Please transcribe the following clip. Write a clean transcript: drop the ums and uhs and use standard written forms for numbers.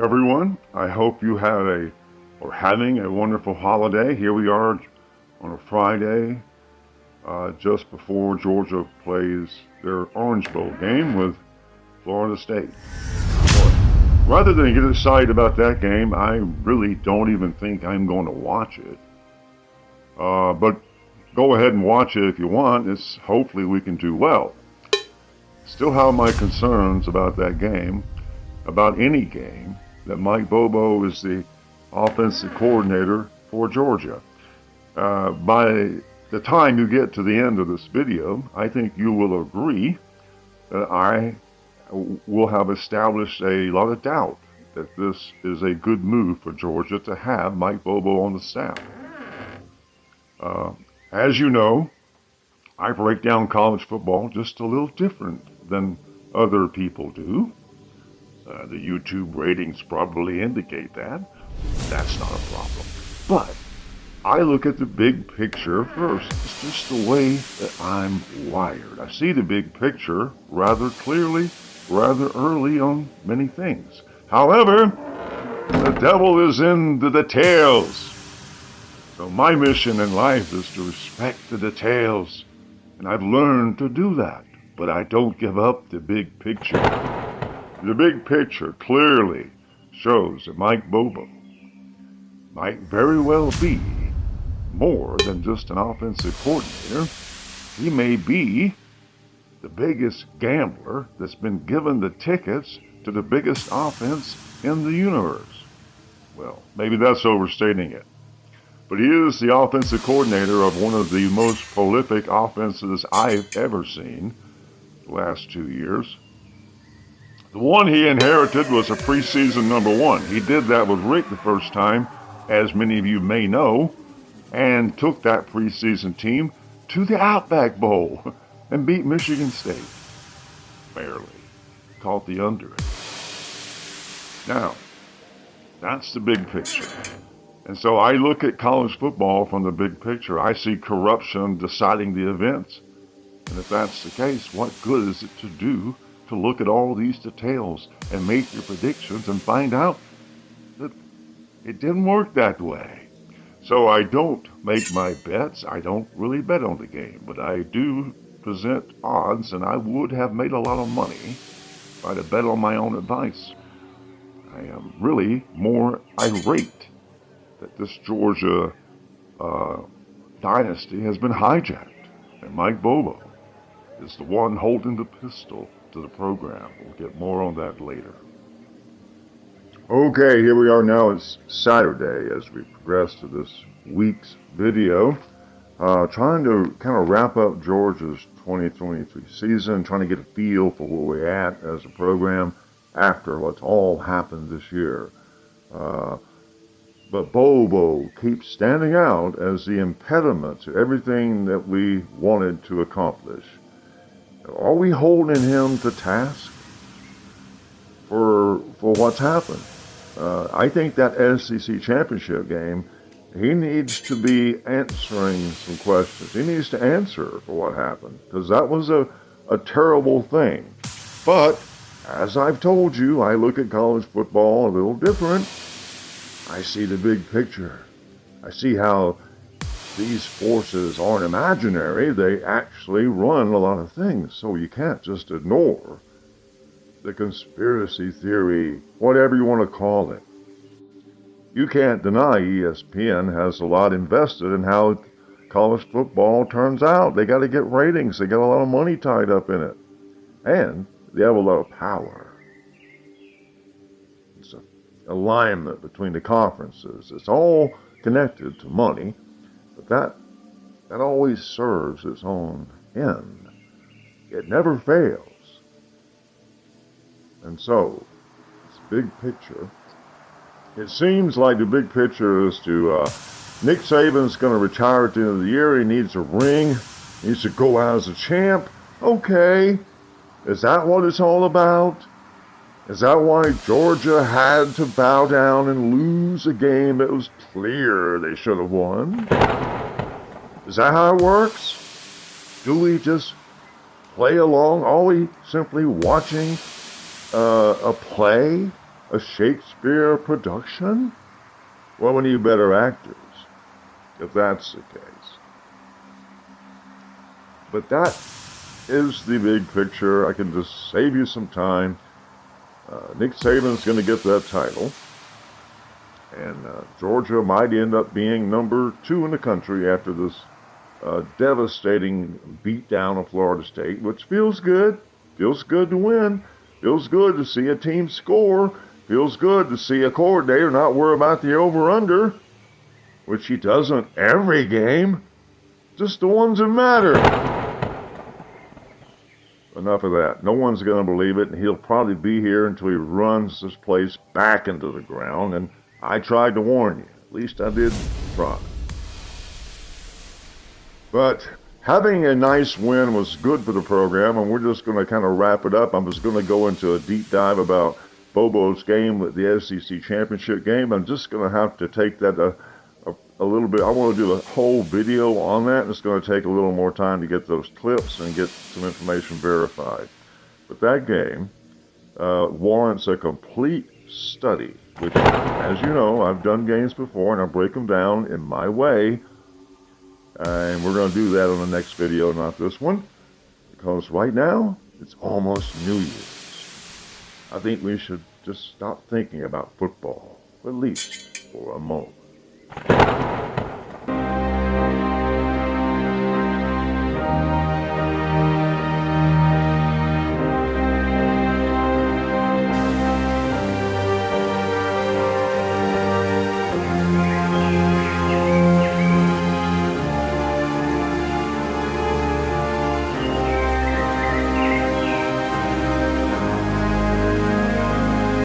everyone. I hope you had having a wonderful holiday. Here we are on a Friday, just before Georgia plays their Orange Bowl game with Florida State. Rather than get excited about that game, I really don't even think I'm going to watch it. But go ahead and watch it if you want. Hopefully we can do well. Still have my concerns about that game, about any game, that Mike Bobo is the offensive coordinator for Georgia. By the time you get to the end of this video, I think you will agree that I will have established a lot of doubt that this is a good move for Georgia to have Mike Bobo on the staff. As you know, I break down college football just a little different than other people do. The YouTube ratings probably indicate that. That's not a problem. But I look at the big picture first. It's just the way that I'm wired. I see the big picture rather clearly, rather early on many things. However, the devil is in the details. So my mission in life is to respect the details. And I've learned to do that. But I don't give up the big picture. The big picture clearly shows that Mike Bobo might very well be more than just an offensive coordinator. He may be the biggest gambler that's been given the tickets to the biggest offense in the universe. Well, maybe that's overstating it. But he is the offensive coordinator of one of the most prolific offenses I've ever seen the last 2 years. The one he inherited was a preseason #1. He did that with Rick the first time, as many of you may know, and took that preseason team to the Outback Bowl and beat Michigan State. Barely. Caught the under. Now, that's the big picture. And so I look at college football from the big picture. I see corruption deciding the events. And if that's the case, what good is it to do to look at all these details and make your predictions and find out that it didn't work that way? So I don't make my bets. I don't really bet on the game, but I do present odds, and I would have made a lot of money if I'd have bet on my own advice. I am really more irate that this Georgia dynasty has been hijacked, and Mike Bobo is the one holding the pistol to the program. We'll get more on that later. Okay, here we are now. It's Saturday as we progress to this week's video. Trying to kind of wrap up Georgia's 2023 season, trying to get a feel for where we're at as a program after what's all happened this year. But Bobo keeps standing out as the impediment to everything that we wanted to accomplish. Are we holding him to task for what's happened? I think that SEC championship game, he needs to be answering some questions. He needs to answer for what happened, because that was a terrible thing. But as I've told you, I look at college football a little different. I see the big picture. I see how these forces aren't imaginary. They actually run a lot of things. So you can't just ignore the conspiracy theory, whatever you want to call it. You can't deny ESPN has a lot invested in how college football turns out. They got to get ratings. They got a lot of money tied up in it. And they have a lot of power. It's an alignment between the conferences. It's all connected to money, but that always serves its own end. It never fails. And so, this big picture, it seems like the big picture is to, Nick Saban's going to retire at the end of the year. He needs a ring. He needs to go out as a champ. Okay. Is that what it's all about? Is that why Georgia had to bow down and lose a game that was clear they should have won? Is that how it works? Do we just play along? Are we simply watching a play A Shakespeare production? Well, we need better actors, if that's the case. But that is the big picture. I can just save you some time. Nick Saban's going to get that title. And Georgia might end up being number 2 in the country after this devastating beatdown of Florida State, which feels good. Feels good to win. Feels good to see a team score. Feels good to see a coordinator not worry about the over-under, which he doesn't every game. Just the ones that matter. Enough of that. No one's going to believe it, and he'll probably be here until he runs this place back into the ground, and I tried to warn you. At least I did try. But having a nice win was good for the program, and we're just going to kind of wrap it up. I'm just going to go into a deep dive about Bobo's game with the SEC championship game. I'm just going to have to take that a little bit. I want to do a whole video on that, and it's going to take a little more time to get those clips and get some information verified. But that game warrants a complete study, which, as you know, I've done games before, and I break them down in my way. And we're going to do that on the next video, not this one, because right now, it's almost New Year's. I think we should just stop thinking about football, at least for a moment.